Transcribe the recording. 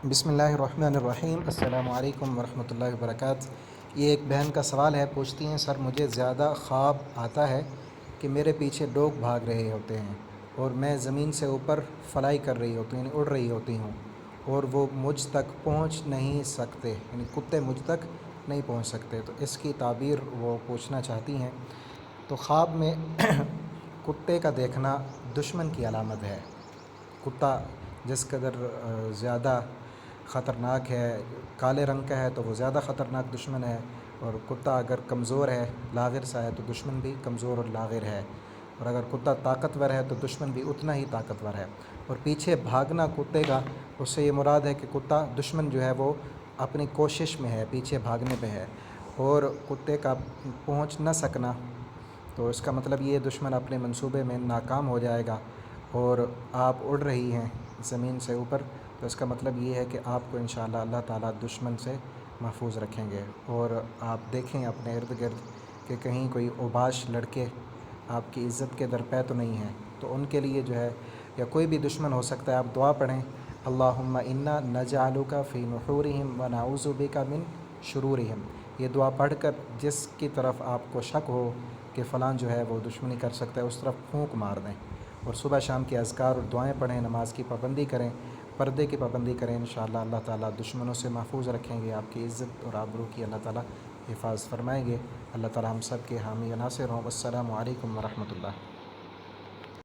بسم اللہ الرحمن الرحیم۔ السلام علیکم ورحمۃ اللہ وبرکاتہ۔ یہ ایک بہن کا سوال ہے، پوچھتی ہیں سر مجھے زیادہ خواب آتا ہے کہ میرے پیچھے ڈوگ بھاگ رہے ہوتے ہیں اور میں زمین سے اوپر فلائی کر رہی ہوتی ہوں، یعنی اڑ رہی ہوتی ہوں، اور وہ مجھ تک پہنچ نہیں سکتے، یعنی کتے مجھ تک نہیں پہنچ سکتے۔ تو اس کی تعبیر وہ پوچھنا چاہتی ہیں۔ تو خواب میں کتے کا دیکھنا دشمن کی علامت ہے۔ کتا جس قدر زیادہ خطرناک ہے، کالے رنگ کا ہے تو وہ زیادہ خطرناک دشمن ہے، اور کتا اگر کمزور ہے، لاغر سا ہے، تو دشمن بھی کمزور اور لاغر ہے، اور اگر کتا طاقتور ہے تو دشمن بھی اتنا ہی طاقتور ہے۔ اور پیچھے بھاگنا کتے کا، اس سے یہ مراد ہے کہ کتا دشمن جو ہے وہ اپنی کوشش میں ہے، پیچھے بھاگنے پہ ہے، اور کتے کا پہنچ نہ سکنا تو اس کا مطلب یہ دشمن اپنے منصوبے میں ناکام ہو جائے گا، اور آپ اڑ رہی ہیں زمین سے اوپر تو اس کا مطلب یہ ہے کہ آپ کو انشاءاللہ اللہ تعالیٰ دشمن سے محفوظ رکھیں گے۔ اور آپ دیکھیں اپنے ارد گرد کہ کہیں کوئی اوباش لڑکے آپ کی عزت کے درپے تو نہیں ہیں، تو ان کے لیے جو ہے، یا کوئی بھی دشمن ہو سکتا ہے، آپ دعا پڑھیں، اللہم انا نجعلک فی نحورہم ونعوذ بک من شرورہم۔ یہ دعا پڑھ کر جس کی طرف آپ کو شک ہو کہ فلاں جو ہے وہ دشمنی کر سکتا ہے، اس طرف پھونک مار دیں، اور صبح شام کے اذکار اور دعائیں پڑھیں، نماز کی پابندی کریں، پردے کی پابندی کریں، انشاءاللہ اللہ تعالیٰ دشمنوں سے محفوظ رکھیں گے، آپ کی عزت اور آبرو کی اللہ تعالیٰ حفاظت فرمائیں گے۔ اللہ تعالیٰ ہم سب کے حامی و ناصر ہوں۔ السلام علیکم ورحمۃ اللہ۔